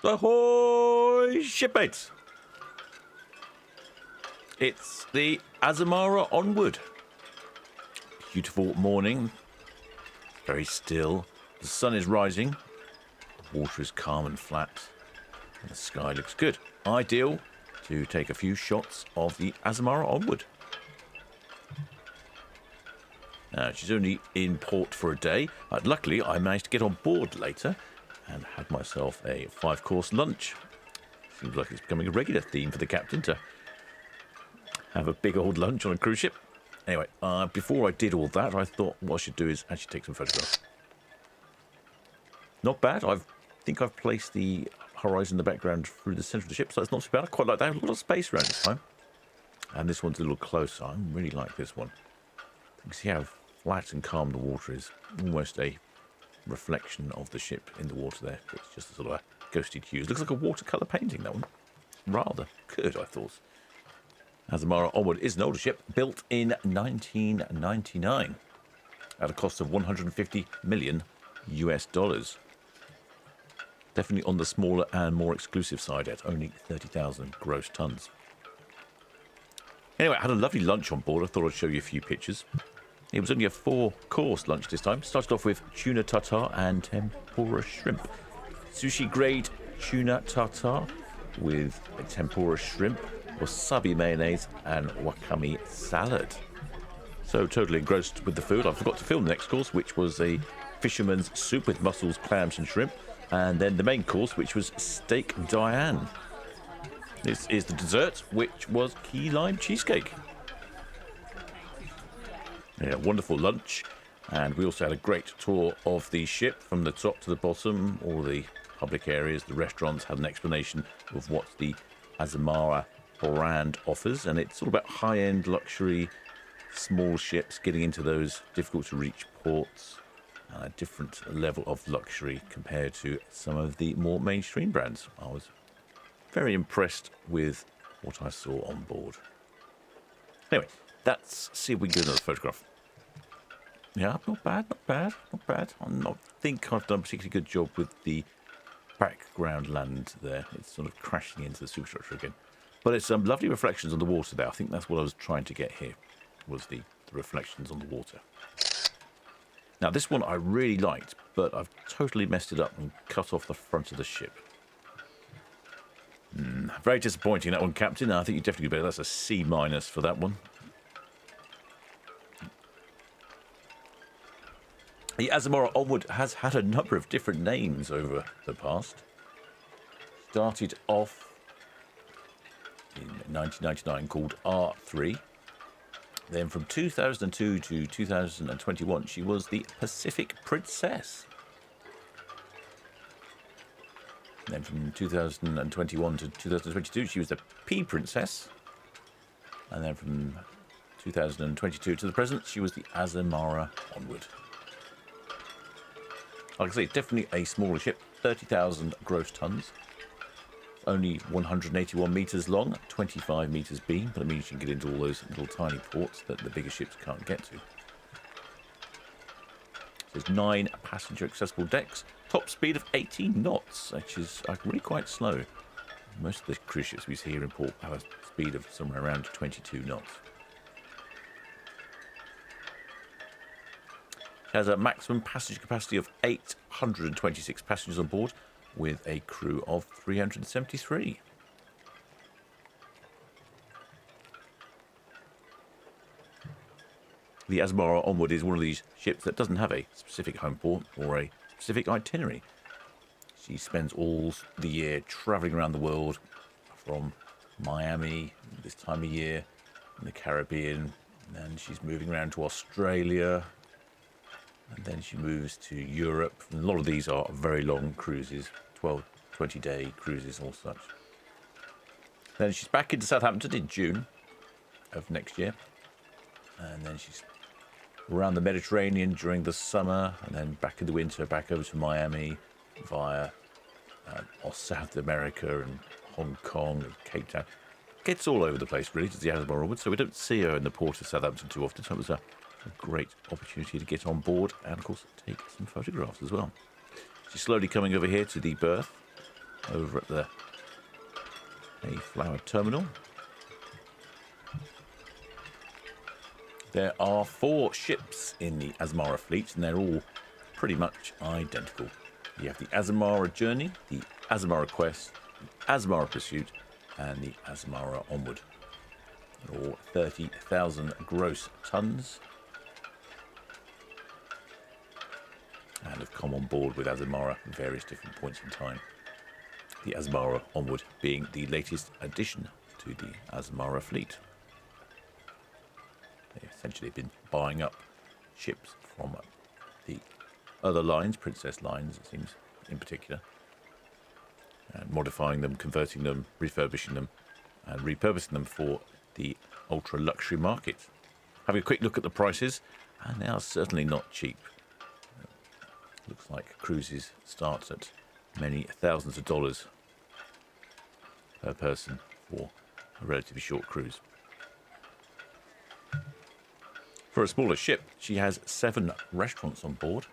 Ahoy, shipmates! It's the Azamara Onward. Beautiful morning, very still. The sun is rising, the water is calm and flat, and the sky looks good. Ideal to take a few shots of the Azamara Onward. Now, she's only in port for a day, but luckily I managed to get on board later and had myself a 5-course lunch. Seems like it's becoming a regular theme for the captain to have a big old lunch on a cruise ship. Anyway, before I did all that, I thought what I should do is actually take some photographs. Not bad. I think I've placed the horizon in the background through the centre of the ship, so it's not too bad. I quite like that. A lot of space around this time. And this one's a little closer. I really like this one. You can see how flat and calm the water is. Almost a reflection of the ship in the water there. It's just a sort of a ghosted hue. It looks like a watercolour painting, that one. Rather good, I thought. Azamara Onward is an older ship, built in 1999 at a cost of $150 million US. Definitely on the smaller and more exclusive side at only 30,000 gross tons. Anyway, I had a lovely lunch on board. I thought I'd show you a few pictures. It was only a 4-course lunch this time. Started off with tuna tartare and tempura shrimp. Sushi grade tuna tartare with a tempura shrimp, wasabi mayonnaise and wakame salad. So totally engrossed with the food. I forgot to film the next course, which was a fisherman's soup with mussels, clams and shrimp. And then the main course, which was steak Diane. This is the dessert, which was key lime cheesecake. Yeah, wonderful lunch. And we also had a great tour of the ship from the top to the bottom. All the public areas, the restaurants had an explanation of what the Azamara brand offers. And it's all about high-end luxury, small ships getting into those difficult-to-reach ports. A different level of luxury compared to some of the more mainstream brands. I was very impressed with what I saw on board. Anyway, let's see if we can get another photograph. Yeah, not bad, not bad, not bad. I think I've done a particularly good job with the background land there. It's sort of crashing into the superstructure again. But it's some lovely reflections on the water there. I think that's what I was trying to get here, was the reflections on the water. Now, this one I really liked, but I've totally messed it up and cut off the front of the ship. Very disappointing, that one, Captain. I think you definitely better. That's a C- for that one. The Azamara Onward has had a number of different names over the past. Started off in 1999 called R3. Then from 2002 to 2021, she was the Pacific Princess. Then from 2021 to 2022, she was the P Princess. And then from 2022 to the present, she was the Azamara Onward. Like I say, definitely a smaller ship, 30,000 gross tons. Only 181 metres long, 25 metres beam, but it means you can get into all those little tiny ports that the bigger ships can't get to. There's 9 passenger accessible decks, top speed of 18 knots, which is really quite slow. Most of the cruise ships we see here in port have a speed of somewhere around 22 knots. It has a maximum passenger capacity of 826 passengers on board, with a crew of 373. The Azamara Onward is one of these ships that doesn't have a specific home port or a specific itinerary. She spends all the year travelling around the world, from Miami this time of year, in the Caribbean, and then she's moving around to Australia, and then she moves to Europe. And a lot of these are very long cruises, 12, 20-day cruises or such. Then she's back into Southampton in June of next year. And then she's around the Mediterranean during the summer, and then back in the winter, back over to Miami via South America and Hong Kong and Cape Town. Gets all over the place, really, to the Azamara Onward, so we don't see her in the port of Southampton too often. So it was a great opportunity to get on board and, of course, take some photographs as well. She's slowly coming over here to the berth. over at the Mayflower terminal. There are 4 ships in the Azamara fleet, and they're all pretty much identical. You have the Azamara Journey, the Azamara Quest, the Azamara Pursuit, and the Azamara Onward. They're all 30,000 gross tons, and have come on board with Azamara at various different points in time. The Azamara Onward being the latest addition to the Azamara fleet. They essentially have been buying up ships from the other lines, Princess lines, it seems, in particular, and modifying them, converting them, refurbishing them, and repurposing them for the ultra-luxury market. Having a quick look at the prices, and they are certainly not cheap. Looks like cruises start at many thousands of dollars per person for a relatively short cruise. For a smaller ship, she has 7 restaurants on board,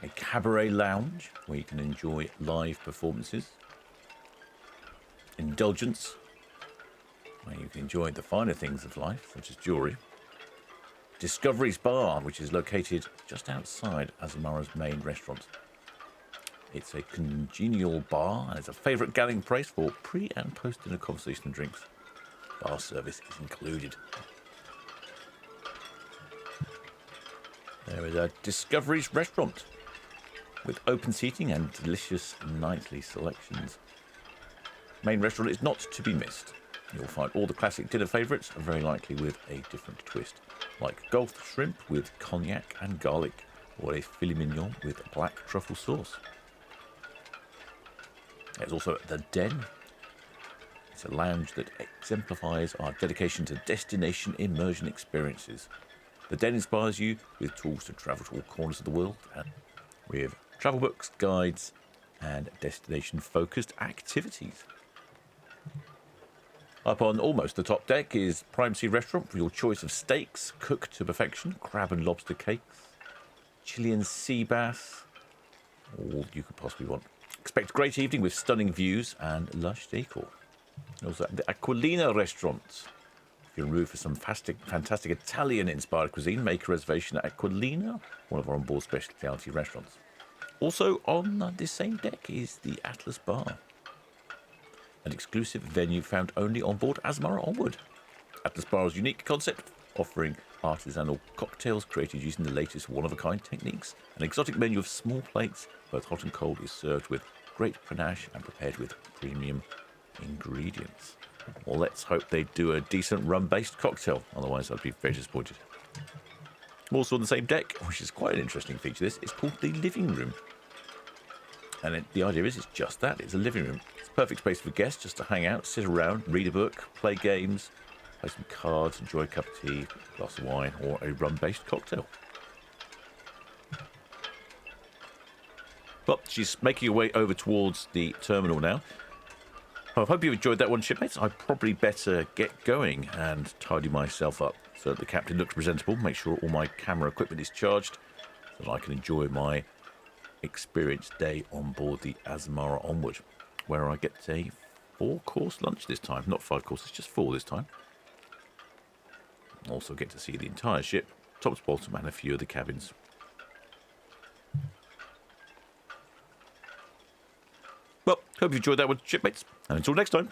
a cabaret lounge where you can enjoy live performances, indulgence where you can enjoy the finer things of life, such as jewellery, Discovery's Bar, which is located just outside Azamara's main restaurant. It's a congenial bar and it's a favourite gathering place for pre- and post-dinner conversation and drinks. Bar service is included. There is a Discovery's Restaurant with open seating and delicious nightly selections. Main restaurant is not to be missed. You'll find all the classic dinner favourites, very likely with a different twist, like Gulf shrimp with cognac and garlic, or a filet mignon with black truffle sauce. There's also the Den. It's a lounge that exemplifies our dedication to destination immersion experiences. The Den inspires you with tools to travel to all corners of the world, and with travel books, guides, and destination-focused activities. Up on almost the top deck is Primacy Restaurant for your choice of steaks cooked to perfection, crab and lobster cakes, Chilean sea bass, all you could possibly want. Expect a great evening with stunning views and lush decor. Also the Aquilina Restaurant. If you're in the mood for some fantastic Italian-inspired cuisine, make a reservation at Aquilina, one of our onboard specialty restaurants. Also on this same deck is the Atlas Bar, an exclusive venue found only on board Azamara Onward. Atlas Bar's unique concept, offering artisanal cocktails created using the latest one-of-a-kind techniques. An exotic menu of small plates, both hot and cold, is served with great panache and prepared with premium ingredients. Well, let's hope they do a decent rum-based cocktail, otherwise I'd be very disappointed. Also on the same deck, which is quite an interesting feature, this is called the living room. And the idea is it's just that, it's a living room. It's a perfect space for guests just to hang out, sit around, read a book, play games, play some cards, enjoy a cup of tea, a glass of wine, or a rum-based cocktail. But she's making her way over towards the terminal now. I hope you enjoyed that one, shipmates. I probably better get going and tidy myself up so that the captain looks presentable, make sure all my camera equipment is charged so that I can enjoy my experienced day on board the Azamara Onward, where I get a 4-course lunch this time. Not 5 courses, just 4 this time. Also get to see the entire ship, top to bottom, and a few of the cabins. Well, hope you enjoyed that one, shipmates, and until next time.